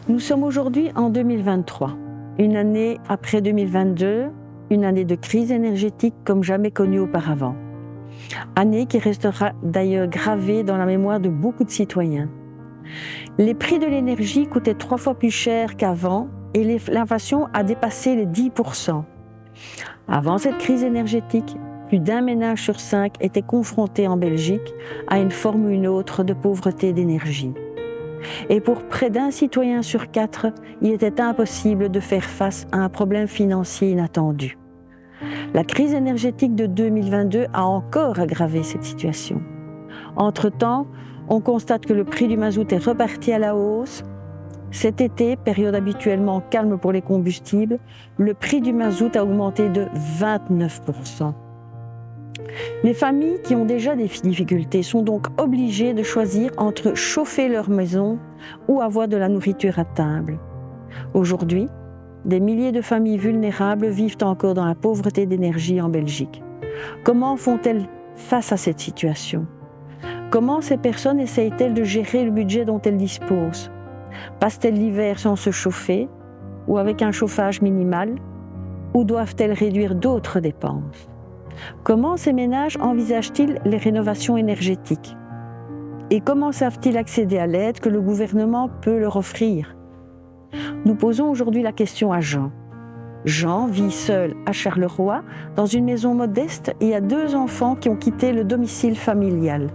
Nous sommes aujourd'hui en 2023, une année après 2022, une année de crise énergétique comme jamais connue auparavant. Année qui restera d'ailleurs gravée dans la mémoire de beaucoup de citoyens. Les prix de l'énergie coûtaient 3 fois plus cher qu'avant et l'inflation a dépassé les 10%. Avant cette crise énergétique, plus d'un ménage sur 5 était confronté en Belgique à une forme ou une autre de pauvreté d'énergie. Et pour près d'un citoyen sur 4, il était impossible de faire face à un problème financier inattendu. La crise énergétique de 2022 a encore aggravé cette situation. Entre-temps, on constate que le prix du mazout est reparti à la hausse. Cet été, période habituellement calme pour les combustibles, le prix du mazout a augmenté de 29%. Les familles qui ont déjà des difficultés sont donc obligées de choisir entre chauffer leur maison ou avoir de la nourriture à table. Aujourd'hui, des milliers de familles vulnérables vivent encore dans la pauvreté d'énergie en Belgique. Comment font-elles face à cette situation ? Comment ces personnes essayent-elles de gérer le budget dont elles disposent ? Passent-elles l'hiver sans se chauffer ou avec un chauffage minimal ? Ou doivent-elles réduire d'autres dépenses ? Comment ces ménages envisagent-ils les rénovations énergétiques ? Et comment savent-ils accéder à l'aide que le gouvernement peut leur offrir ? Nous posons aujourd'hui la question à Jean. Jean vit seul à Charleroi, dans une maison modeste et a 2 enfants qui ont quitté le domicile familial.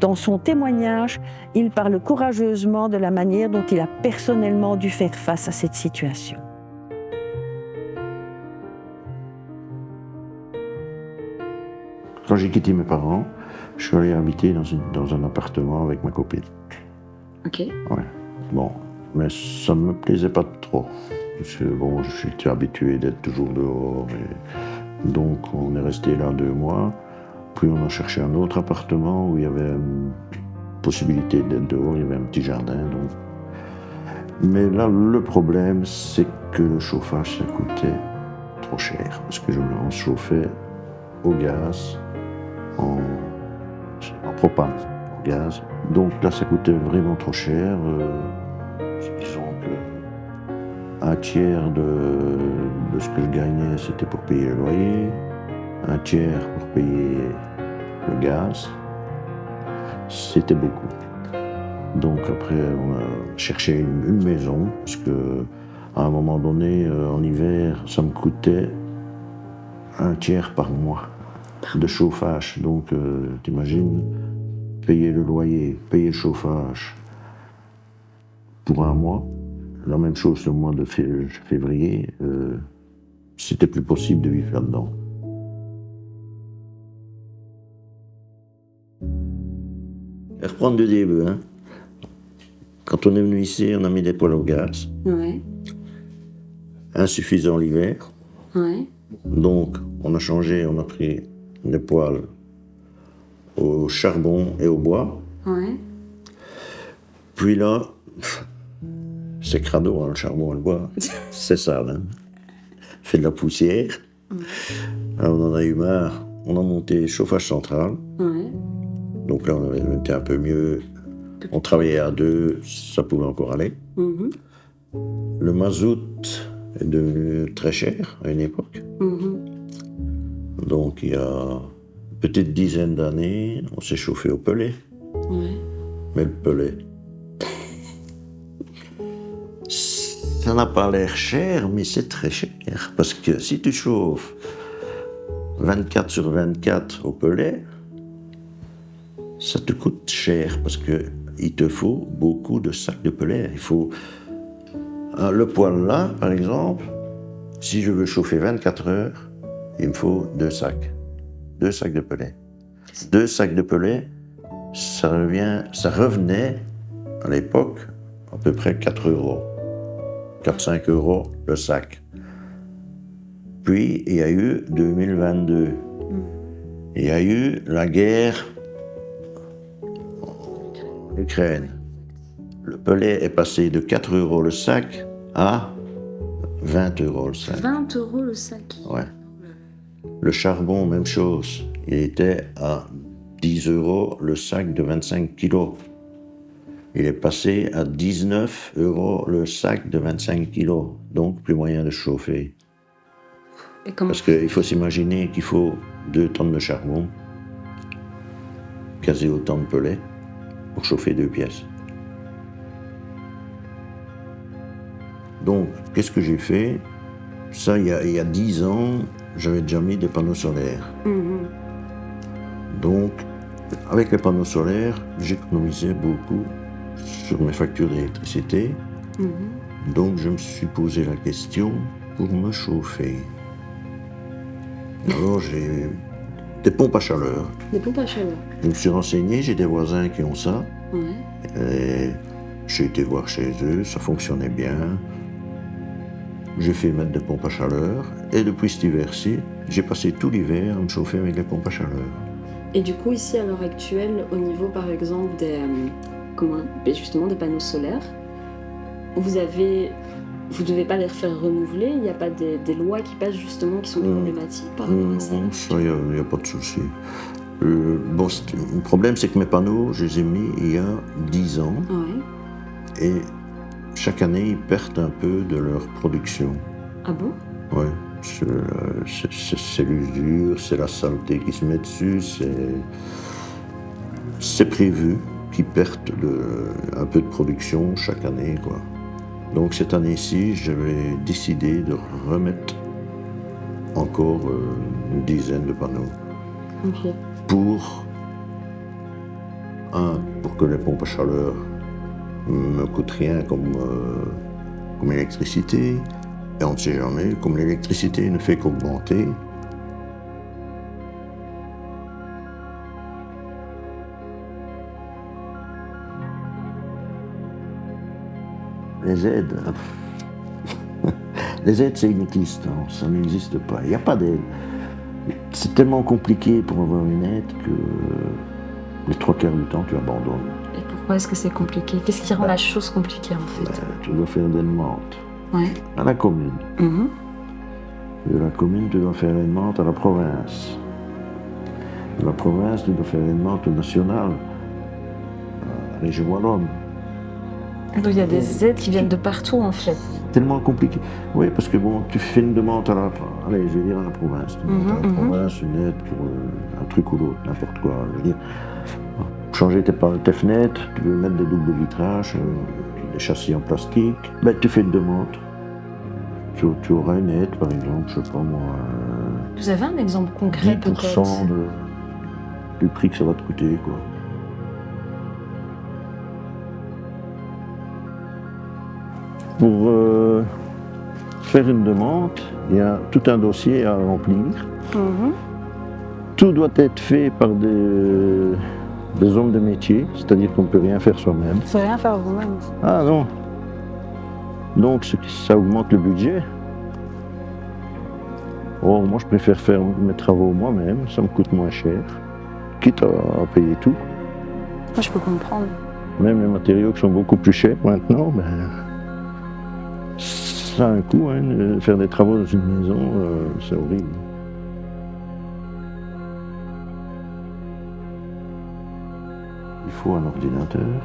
Dans son témoignage, il parle courageusement de la manière dont il a personnellement dû faire face à cette situation. Quand j'ai quitté mes parents, je suis allé habiter dans un appartement avec ma copine. Ok. Ouais. Bon, mais ça ne me plaisait pas trop. Parce que bon, je suis habitué d'être toujours dehors. Donc on est resté là 2 mois. Puis on a cherché un autre appartement où il y avait une possibilité d'être dehors, il y avait un petit jardin. Donc. Mais là, le problème, c'est que le chauffage, ça coûtait trop cher. Parce que on se chauffait au gaz, en propane, au gaz. Donc là, ça coûtait vraiment trop cher. Disons que un tiers de ce que je gagnais, c'était pour payer le loyer, un tiers pour payer le gaz. C'était beaucoup. Donc après, on a cherché une maison, parce que à un moment donné, en hiver, ça me coûtait un tiers par mois de chauffage. Donc, t'imagines, payer le loyer, payer le chauffage pour un mois. La même chose le mois de février, c'était plus possible de vivre là-dedans. Et reprendre du début, hein. Quand on est venu ici, on a mis des poêles au gaz. Ouais. Insuffisant l'hiver. Ouais. Donc, on a pris des poêles au charbon et au bois. Ouais. Puis là, c'est crado, hein, le charbon et le bois. C'est ça, hein. Fait de la poussière. Alors, on en a eu marre. On a monté chauffage central. Ouais. Donc là, on était un peu mieux. On travaillait à 2, ça pouvait encore aller. Mhm. Le mazout est devenu très cher à une époque. Mhm. Donc, il y a une petite dizaine d'années, on s'est chauffé au pellet. Ouais. Mais le pellet, ça n'a pas l'air cher, mais c'est très cher. Parce que si tu chauffes 24 sur 24 au pellet, ça te coûte cher parce qu'il te faut beaucoup de sacs de pellet. Il faut le poêle là, par exemple, si je veux chauffer 24 heures, il me faut 2 sacs. 2 sacs de pellet. 2 sacs de pellet, ça revenait à l'époque à peu près 4 euros. 4-5 euros le sac. Puis il y a eu 2022. Il y a eu la guerre en Ukraine. Le pellet est passé de 4 euros le sac à 20 euros le sac. 20 euros le sac. Ouais. Le charbon, même chose. Il était à 10 euros le sac de 25 kilos. il est passé à 19 € le sac de 25 kilos. Donc, plus moyen de chauffer. Et comment Parce qu'il faut s'imaginer qu'il faut 2 tonnes de charbon, quasi autant de pellets, pour chauffer 2 pièces. Donc, qu'est-ce que j'ai fait? Ça, il y a 10 ans, j'avais déjà mis des panneaux solaires. Mhm. Donc, avec les panneaux solaires, j'économisais beaucoup sur mes factures d'électricité. Mhm. Donc, je me suis posé la question pour me chauffer. Alors, j'ai des pompes à chaleur. Des pompes à chaleur. Je me suis renseigné, j'ai des voisins qui ont ça. Ouais. Et j'ai été voir chez eux, ça fonctionnait bien. J'ai fait mettre des pompes à chaleur. Et depuis cet hiver-ci, j'ai passé tout l'hiver à me chauffer avec les pompes à chaleur. Et du coup, ici, à l'heure actuelle, au niveau, par exemple, justement des panneaux solaires, vous devez pas les refaire renouveler. Il n'y a pas des lois qui passent justement qui sont problématiques par rapport à ça. Non, ça, il n'y a pas de souci. Le problème, c'est que mes panneaux, je les ai mis il y a 10 ans. Ouais. Et chaque année, ils perdent un peu de leur production. Ah bon? Ouais. C'est l'usure, c'est la saleté qui se met dessus, c'est prévu qu'ils perdent un peu de production chaque année, quoi. Donc cette année-ci, j'avais décidé de remettre encore une dizaine de panneaux. Ok. Pour que les pompes à chaleur me coûtent rien comme électricité. Et on ne sait jamais, comme l'électricité ne fait qu'augmenter. Les aides, les aides c'est inexistant, ça n'existe pas. Il n'y a pas d'aide. C'est tellement compliqué pour avoir une aide que les 3/4 du temps tu abandonnes. Et pourquoi est-ce que c'est compliqué? Qu'est-ce qui rend la chose compliquée en fait? Tu dois faire des demandes Ouais. à la commune. Mhm. De la commune, tu dois faire une demande à la province. De la province, tu dois faire une demande au national, à la région wallonne. Donc il y a des aides qui viennent de partout en fait. Tellement compliqué. Oui, parce que bon, tu fais une demande à la province. Tu demandes à la province une aide pour un truc ou l'autre, n'importe quoi. Je veux dire, changer tes fenêtres, tu veux mettre des doubles vitrages, des châssis en plastique, ben, tu fais une demande. Tu auras une aide, par exemple, je sais pas moi, Vous avez un exemple concret 10% peut-être? du prix que ça va te coûter, quoi. Pour faire une demande, il y a tout un dossier à remplir. Mhm. Tout doit être fait par des hommes de métier, c'est-à-dire qu'on ne peut rien faire soi-même. Vous ne rien faire vous-même. Ah non. Donc ça augmente le budget. Oh, moi je préfère faire mes travaux moi-même, ça me coûte moins cher, quitte à payer tout. Moi je peux comprendre. Même les matériaux qui sont beaucoup plus chers maintenant, ben, ça a un coût, hein, de faire des travaux dans une maison, c'est horrible. Il faut un ordinateur.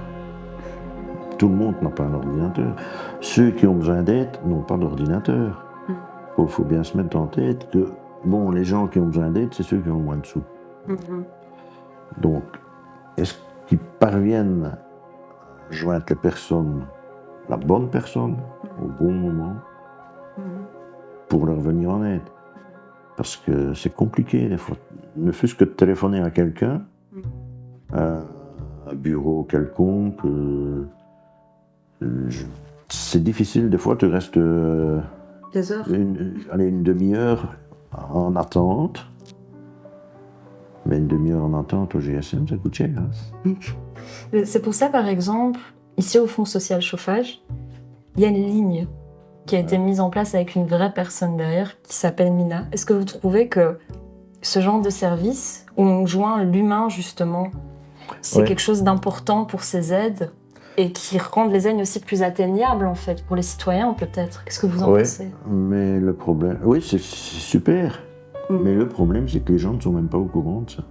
Tout le monde n'a pas un ordinateur. Ceux qui ont besoin d'aide n'ont pas d'ordinateur. Il faut bien se mettre en tête que, bon, les gens qui ont besoin d'aide, c'est ceux qui ont moins de sous. Donc, est-ce qu'ils parviennent à joindre les personnes, la bonne personne, au bon moment, pour leur venir en aide? Parce que c'est compliqué, des fois. Ne fût-ce que de téléphoner à quelqu'un, à un bureau quelconque, c'est difficile, des fois, tu restes Des heures? une demi-heure en attente. Mais une demi-heure en attente au GSM, ça coûte cher. Hein. C'est pour ça, par exemple, ici au Fonds social chauffage, il y a une ligne qui a été mise en place avec une vraie personne derrière qui s'appelle Mina. Est-ce que vous trouvez que ce genre de service, où on joint l'humain justement, c'est quelque chose d'important pour ces aides et qui rendent les aides aussi plus atteignables en fait pour les citoyens peut-être? Qu'est-ce que vous en pensez? Mais le problème, oui, c'est super. Mais le problème, c'est que les gens ne sont même pas au courant de ça.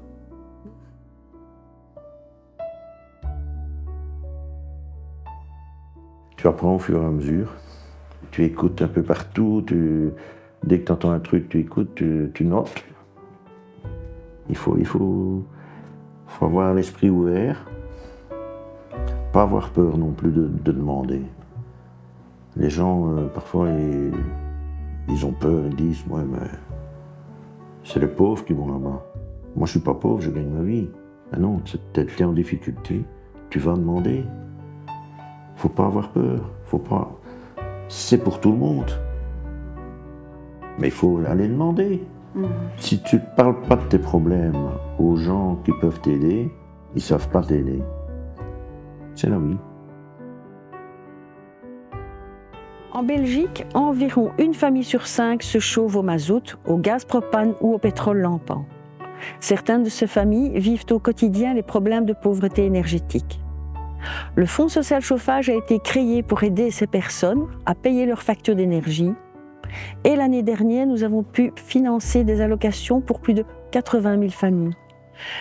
tu apprends au fur et à mesure. Tu écoutes un peu partout. Dès que tu entends un truc, tu écoutes, tu notes. Il faut avoir l'esprit ouvert. Pas avoir peur non plus de demander. Les gens, parfois, ils ont peur, ils disent « Ouais, mais c'est les pauvres qui vont là-bas. Moi, je suis pas pauvre, je gagne ma vie. » Ah non, t'es en difficulté, tu vas demander. Faut pas avoir peur. Faut pas... C'est pour tout le monde. Mais il faut aller demander. Si tu ne parles pas de tes problèmes aux gens qui peuvent t'aider, ils ne savent pas t'aider. C'est la vie. En Belgique, environ une famille sur 5 se chauffe au mazout, au gaz propane ou au pétrole lampant. Certaines de ces familles vivent au quotidien les problèmes de pauvreté énergétique. Le Fonds social chauffage a été créé pour aider ces personnes à payer leurs factures d'énergie. Et l'année dernière, nous avons pu financer des allocations pour plus de 80 000 familles.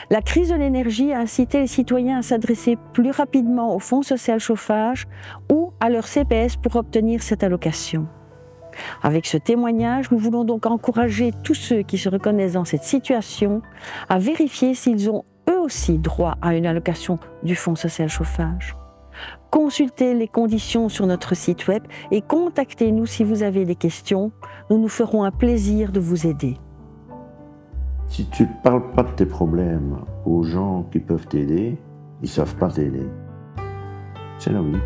La crise de l'énergie a incité les citoyens à s'adresser plus rapidement au Fonds social chauffage ou à leur CPS pour obtenir cette allocation. Avec ce témoignage, nous voulons donc encourager tous ceux qui se reconnaissent dans cette situation à vérifier s'ils ont eux aussi droit à une allocation du Fonds social chauffage. Consultez les conditions sur notre site web et contactez-nous si vous avez des questions. Nous nous ferons un plaisir de vous aider. Si tu ne parles pas de tes problèmes aux gens qui peuvent t'aider, ils ne savent pas t'aider. C'est la vie.